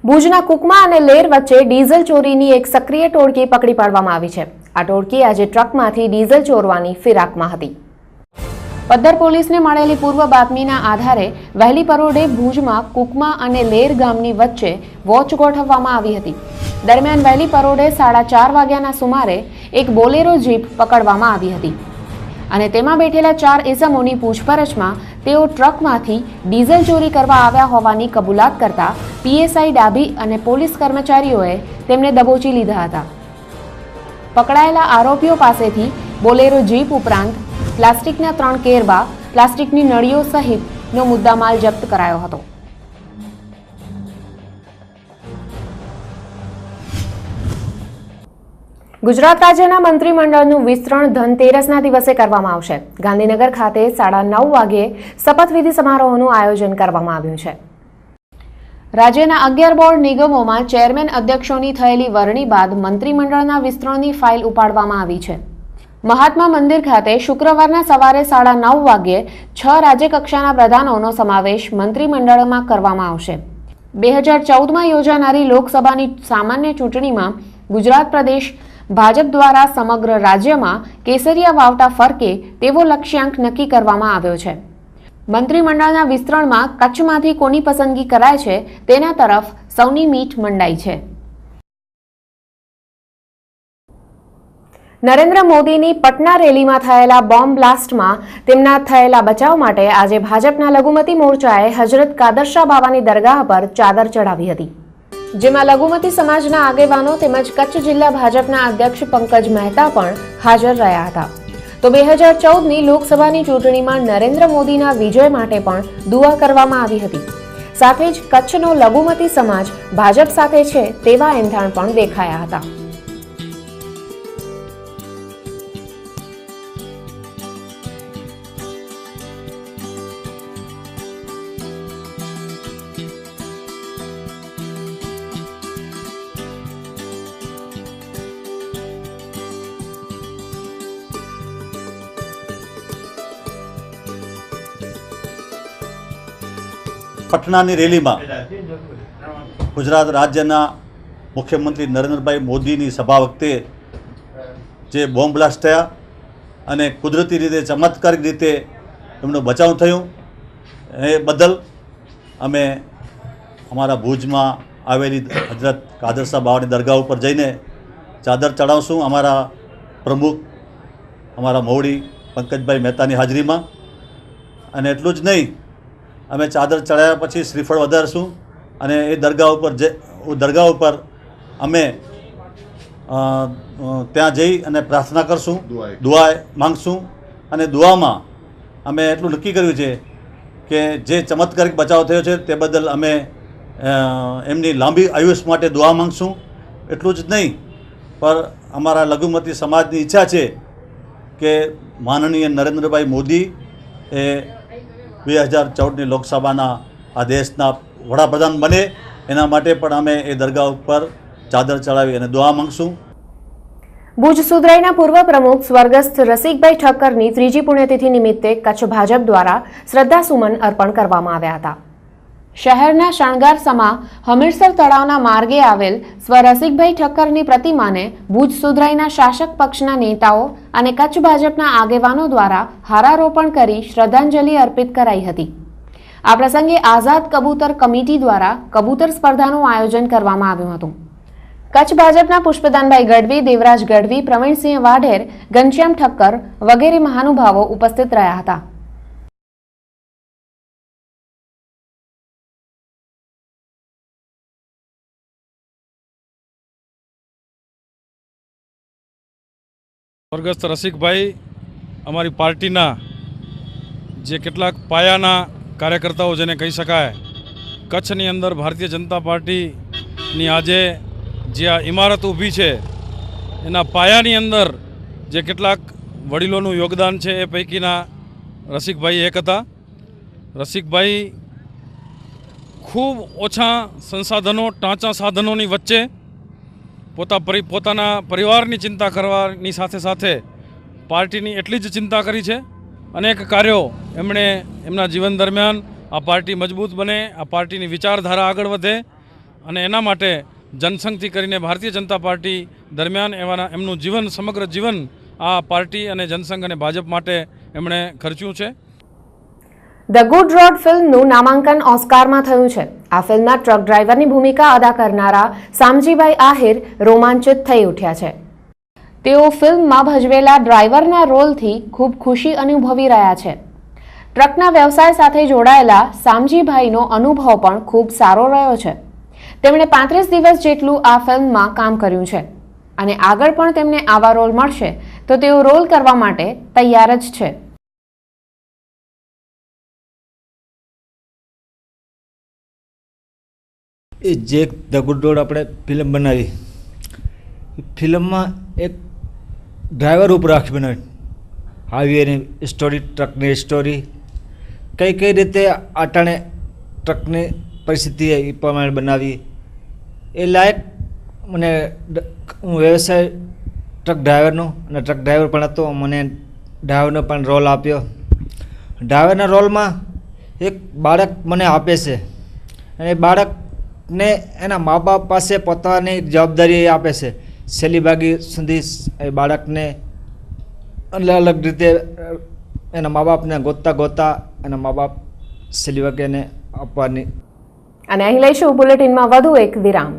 ભુજના કુકમા અને લેર વચ્ચે ડીઝલ ચોરીની એક સક્રિય ટોળકી પકડી પાડવામાં આવી છે। આ ટોળકી આજે ટ્રકમાંથી ડીઝલ ચોરવાની ફિરાકમાં હતી। પદ્ધર પોલીસને મળેલી પૂર્વ બાતમીના આધારે વહેલી પરોઢે ભુજમાં કુકમા અને લેર ગામની વચ્ચે વોચ ગોઠવવામાં આવી હતી। દરમિયાન વહેલી પરોઢે 4:30 વાગ્યાના સુમારે એક બોલેરો જીપ પકડવામાં આવી હતી અને તેમાં બેઠેલા 4 ઇસમોની પૂછપરછમાં તેઓ ટ્રકમાંથી ડીઝલ ચોરી કરવા આવ્યા હોવાની કબૂલાત કરતા પીએસઆઈ ડાભી અને પોલીસ કર્મચારીઓએ તેમને દબોચી લીધા હતા। પકડાયેલા આરોપીઓ પાસેથી બોલેરો જીપ ઉપરાંત પ્લાસ્ટિકના 3 કેરબા, પ્લાસ્ટિકની નળીઓ સહિતનો મુદ્દામાલ જપ્ત કરાયો હતો। ગુજરાત રાજ્યના મંત્રીમંડળનું વિસ્તરણ ધનતેરસના દિવસે કરવામાં આવશે। ગાંધીનગર ખાતે 9:30 વાગ્યે શપથવિધિ સમારોહનું આયોજન કરવામાં આવ્યું છે। રાજ્યના 11 બોર્ડ નિગમોમાં ચેરમેન અધ્યક્ષોની થયેલી વરણી બાદ મંત્રીમંડળના વિસ્તરણની ફાઇલ ઉપાડવામાં આવી છે। મહાત્મા મંદિર ખાતે શુક્રવારના સવારે 9:30 વાગ્યે 6 રાજ્યકક્ષાના પ્રધાનોનો સમાવેશ મંત્રીમંડળમાં કરવામાં આવશે। 2014માં યોજાનારી લોકસભાની સામાન્ય ચૂંટણીમાં ગુજરાત પ્રદેશ ભાજપ દ્વારા સમગ્ર રાજ્યમાં કેસરિયા વાવટા ફરકે તેવો લક્ષ્યાંક નક્કી કરવામાં આવ્યો છે। મંત્રીમંડળના વિસ્તરણમાં કચ્છમાંથી કોની પસંદગી કરાય છે તેના તરફ સૌની મીટ મંડાઈ છે। નરેન્દ્ર મોદીની પટના રેલીમાં થયેલા બોમ્બ બ્લાસ્ટમાં તેમના થયેલા બચાવ માટે આજે ભાજપના લઘુમતી મોરચાએ હજરત કાદરશાહ બાવાની દરગાહ પર ચાદર ચડાવી હતી, જેમાં લઘુમતી સમાજના આગેવાનો તેમજ કચ્છ જિલ્લા ભાજપના અધ્યક્ષ પંકજ મહેતા પણ હાજર રહ્યા હતા। તો 2014ની લોકસભાની ચૂંટણીમાં નરેન્દ્ર મોદીના વિજય માટે પણ દુઆ કરવામાં આવી હતી। સાથે જ કચ્છનો લઘુમતી સમાજ ભાજપ સાથે છે તેવા એંધાણ પણ દેખાયા હતા। પટનાની રેલીમાં ગુજરાત રાજ્યના મુખ્યમંત્રી નરેન્દ્રભાઈ મોદીની સભા વખતે જે બોમ્બ બ્લાસ્ટ થયા અને કુદરતી રીતે ચમત્કારિક રીતે એમનો બચાવ થયો એ બદલ અમે અમારા ભુજમાં આવેલી હજરત કાદરશાહ બાવાની દરગાહ ઉપર જઈને ચાદર ચડાવશું અમારા પ્રમુખ અમારા મૌડી પંકજભાઈ મહેતાની હાજરીમાં। અને એટલું જ નહીં, અમે ચાદર ચડાવ્યા પછી શ્રીફળ વધારશું અને એ દરગાહ ઉપર અમે ત્યાં જઈ અને પ્રાર્થના કરશું, દુઆ માંગશું। અને દુઆમાં અમે એટલું નક્કી કર્યું છે કે જે ચમત્કારિક બચાવ થયો છે તે બદલ અમે એમની લાંબી આયુષ માટે દુઆ માંગશું। એટલું જ નહીં, પર અમારા લઘુમતી સમાજની ઈચ્છા છે કે માનનીય નરેન્દ્રભાઈ મોદી એ 2014ની લોકસભાના આ દેશના વડાપ્રધાન બને એના માટે પણ અમે એ દરગાહ ઉપર ચાદર ચડાવી અને દુઆ માંગશું। ભુજ સુધરાઈના પૂર્વ પ્રમુખ સ્વર્ગસ્થ રસિકભાઈ ઠક્કરની 3જી પુણ્યતિથિ નિમિત્તે કચ્છ ભાજપ દ્વારા શ્રદ્ધાસુમન અર્પણ કરવામાં આવ્યા હતા। શહેરના શણગારસમા હમીરસર તળાવના માર્ગે આવેલ સ્વ રસિકભાઈ ઠક્કરની પ્રતિમાને ભુજ સુધરાઈના શાસક પક્ષના નેતાઓ અને કચ્છ ભાજપના આગેવાનો દ્વારા હારારોપણ કરી શ્રદ્ધાંજલિ અર્પિત કરાઈ હતી। આ પ્રસંગે આઝાદ કબૂતર કમિટી દ્વારા કબૂતર સ્પર્ધાનું આયોજન કરવામાં આવ્યું હતું। કચ્છ ભાજપના પુષ્પદાનભાઈ ગઢવી, દેવરાજ ગઢવી, પ્રવીણસિંહ વાઢેર, ઘનશ્યામ ઠક્કર વગેરે મહાનુભાવો ઉપસ્થિત રહ્યા હતા। સ્વર્ગસ્થ રસિકભાઈ અમારી પાર્ટીના જે કેટલાક પાયાના કાર્યકર્તાઓ જેને કહી શકાય, કચ્છની અંદર ભારતીય જનતા પાર્ટીની આજે જે આ ઇમારત ઊભી છે એના પાયાની અંદર જે કેટલાક વડીલોનું યોગદાન છે એ પૈકીના રસિકભાઈ એક હતા। રસિકભાઈ ખૂબ ઓછા સંસાધનો, ટાંચા સાધનોની વચ્ચે પોતાના પરિવારની ચિંતા કરવાની સાથે સાથે પાર્ટીની એટલી જ ચિંતા કરી છે। અનેક કાર્યો એમણે એમના જીવન દરમિયાન આ પાર્ટી મજબૂત બને, આ પાર્ટીની વિચારધારા આગળ વધે અને એના માટે જનસંઘથી કરીને ભારતીય જનતા પાર્ટી દરમિયાન એમનું જીવન સમગ્ર જીવન આ પાર્ટી અને જનસંઘ અને ભાજપ માટે એમણે ખર્ચ્યું છે. ધ ગુડ રોડ ફિલ્મનું નામાંકન ઓસ્કારમાં થયું છે. આ ફિલ્મના ટ્રક ડ્રાઈવરની ભૂમિકા અદા કરનારા સામજીભાઈ આહિર રોમાંચિત થઈ ઉઠ્યા છે. તેઓ ફિલ્મમાં ભજવેલા ડ્રાઈવરના રોલથી ખૂબ ખુશી અનુભવી રહ્યા છે. ટ્રકના વ્યવસાય સાથે જોડાયેલા સામજીભાઈનો અનુભવ પણ ખૂબ સારો રહ્યો છે. તેમણે 35 દિવસ જેટલું આ ફિલ્મમાં કામ કર્યું છે અને આગળ પણ તેમને આવા રોલ મળશે તો તેઓ રોલ કરવા માટે તૈયાર જ છે. એ જે ધ ગુડ રોડ આપણે ફિલ્મ બનાવી, ફિલ્મમાં એક ડ્રાઈવર ઉપર આખી બનાવી, હાઈવેની સ્ટોરી, ટ્રકની સ્ટોરી, કઈ કઈ રીતે આટાણે ટ્રકની પરિસ્થિતિ એ પ્રમાણે બનાવી. એ લાયક મને હું વ્યવસાય ટ્રક ડ્રાઈવરનો અને ટ્રક ડ્રાઈવર પણ હતો, મને ડ્રાઈવરનો પણ રોલ આપ્યો. ડ્રાઈવરના રોલમાં એક બાળક મને આપે છે અને એ બાળકને એના મા બાપ પાસે પોતાની જવાબદારી આપે છે. છેલ્લી બાકી સુધી એ બાળકને અલગ અલગ રીતે એના મા બાપને ગોતતા એના મા બાપ છેલ્લી વાગે એને આપવાની. અને અહીં લઈશું બુલેટિનમાં વધુ એક વિરામ.